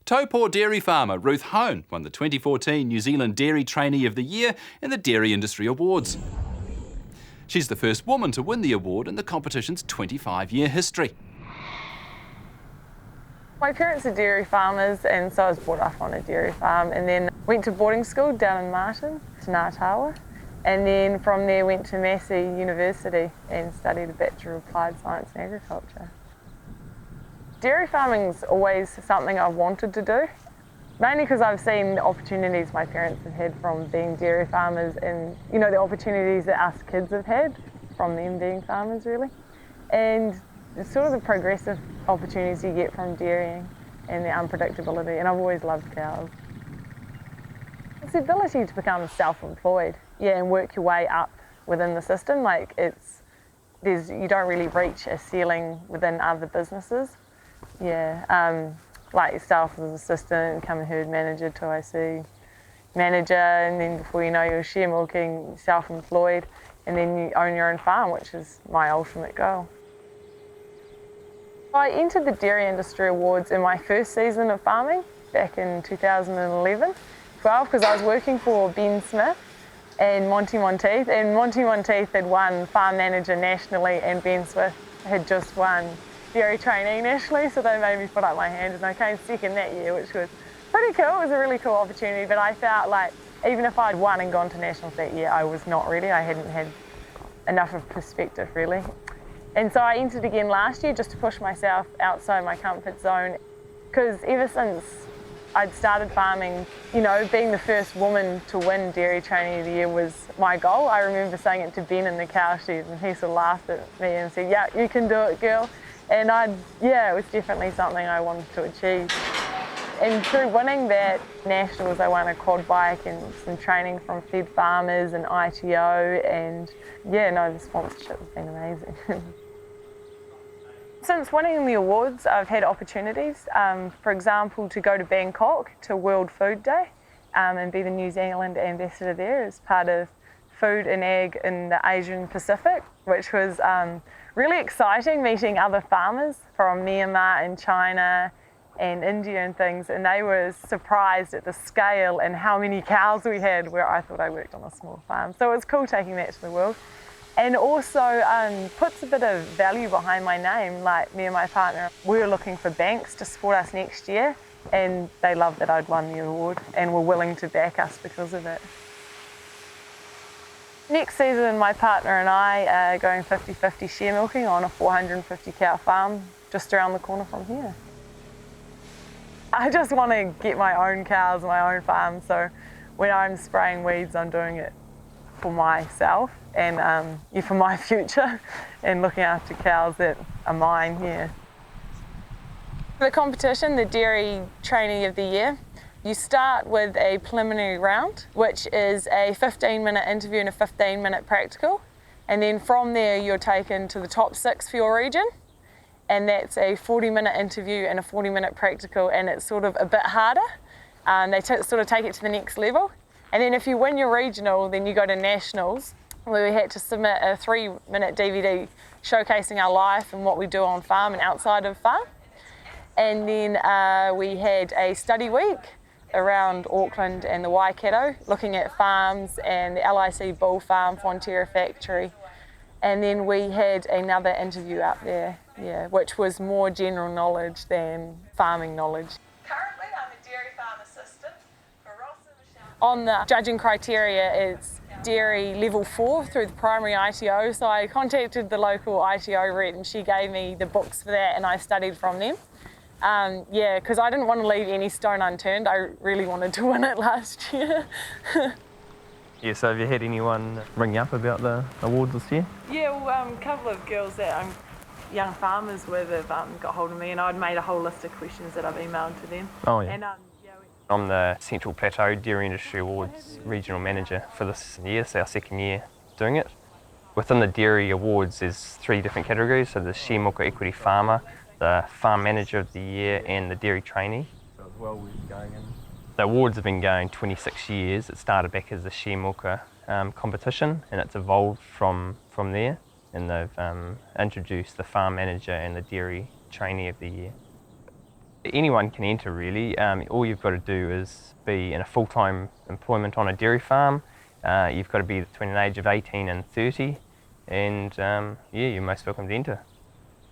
Taupo dairy farmer Ruth won the 2014 New Zealand Dairy Trainee of the Year in the Dairy Industry Awards. She's the first woman to win the award in the competition's 25-year history. My parents are dairy farmers, and so I was brought up on a dairy farm, and then went to boarding school down in Martin, to Ngātawa, and then from there went to Massey University and studied a Bachelor of Applied Science and Agriculture. Dairy farming's always something I've wanted to do, mainly because I've seen the opportunities my parents have had from being dairy farmers, and the opportunities that us kids have had from them being farmers really. And it's sort of the progressive opportunities you get from dairying and the unpredictability, and I've always loved cows. It's the ability to become self-employed, and work your way up within the system. You don't really reach a ceiling within other businesses. Like yourself as an assistant, become a herd manager, 2IC manager, and then before you know you're share milking, self-employed, and then you own your own farm, which is my ultimate goal. I entered the Dairy Industry Awards in my first season of farming back in 2011-12, because I was working for Ben Smith and Monty Monteith, and Monty Monteith had won Farm Manager nationally, and Ben Smith had just won Dairy Trainee nationally, so they made me put up my hand, and I came second that year, which was pretty cool. It was a really cool opportunity, but I felt like even if I'd won and gone to nationals that year, I was not ready. I hadn't had enough of perspective really. And so I entered again last year just to push myself outside my comfort zone, because ever since I'd started farming, being the first woman to win Dairy Trainee of the Year was my goal. I remember saying it to Ben in the cow shed, and he sort of laughed at me and said, "Yeah, you can do it, girl." And it was definitely something I wanted to achieve. And through winning that nationals, I won a quad bike and some training from Fed Farmers and ITO, and the sponsorship has been amazing. Since winning the awards, I've had opportunities, for example, to go to Bangkok to World Food Day and be the New Zealand ambassador there as part of Food and Ag in the Asian Pacific, which was really exciting, meeting other farmers from Myanmar and China and India and things, and they were surprised at the scale and how many cows we had, where I thought I worked on a small farm. So it was cool taking that to the world. And also puts a bit of value behind my name. Like me and my partner, we were looking for banks to support us next year, and they loved that I'd won the award and were willing to back us because of it. Next season, my partner and I are going 50-50 share milking on a 450 cow farm just around the corner from here. I just want to get my own cows, my own farm, so when I'm spraying weeds, I'm doing it for myself and for my future, and looking after cows that are mine, The competition, the Dairy Trainee of the Year, you start with a preliminary round, which is a 15-minute interview and a 15-minute practical. And then from there, you're taken to the top 6 for your region. And that's a 40-minute interview and a 40-minute practical, and it's sort of a bit harder. They sort of take it to the next level. And then if you win your regional, then you go to nationals, where we had to submit a 3-minute DVD showcasing our life and what we do on farm and outside of farm. And then we had a study week around Auckland and the Waikato, looking at farms and the LIC Bull Farm, Fonterra Factory. And then we had another interview up there, which was more general knowledge than farming knowledge. Currently, I'm a dairy farm assistant for Ruths. On the judging criteria, it's dairy level 4 through the primary ITO. So I contacted the local ITO rep, and she gave me the books for that, and I studied from them. Because I didn't want to leave any stone unturned. I really wanted to win it last year. So have you had anyone ring you up about the awards this year? A couple of girls that I'm young farmers with have got hold of me, and I'd made a whole list of questions that I've emailed to them. Oh, yeah. And, I'm the Central Plateau Dairy Industry Awards Regional Manager for this year. It's our second year doing it. Within the Dairy Awards, there's 3 different categories. So the Share Milker Equity Farmer, the Farm Manager of the Year, and the Dairy Trainee. So as well, we're going in. The awards have been going 26 years. It started back as a share milker competition, and it's evolved from there. And they've introduced the Farm Manager and the Dairy Trainee of the Year. Anyone can enter really. All you've got to do is be in a full-time employment on a dairy farm. You've got to be between an age of 18 and 30, and yeah, you're most welcome to enter.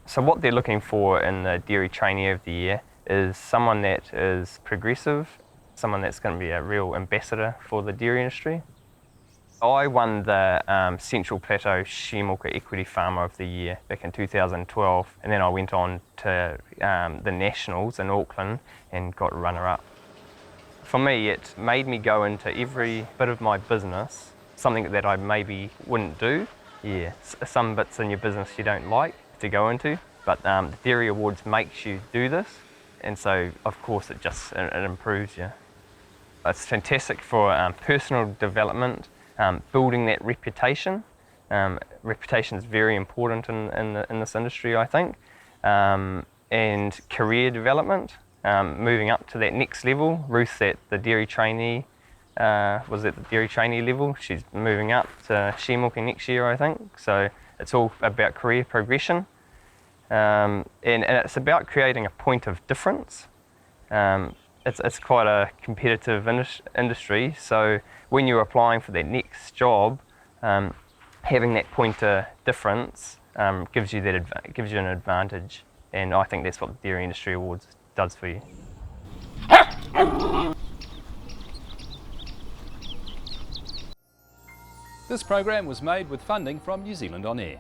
So what they're looking for in the Dairy Trainee of the Year is someone that is progressive, someone that's going to be a real ambassador for the dairy industry. I won the Central Plateau Share Milker Equity Farmer of the Year back in 2012, and then I went on to the Nationals in Auckland and got runner-up. For me, it made me go into every bit of my business, something that I maybe wouldn't do. Yeah, some bits in your business you don't like to go into, but the Dairy Awards makes you do this, and so of course it improves you. It's fantastic for personal development. Building that reputation. Reputation is very important in this industry, I think, and career development, moving up to that next level. Ruth at the Dairy Trainee was at the Dairy Trainee level. She's moving up to share milking next year, I think. So it's all about career progression, and it's about creating a point of difference. It's quite a competitive industry, so when you're applying for that next job, having that point of difference gives you an advantage, and I think that's what the Dairy Industry Awards does for you. This program was made with funding from New Zealand On Air.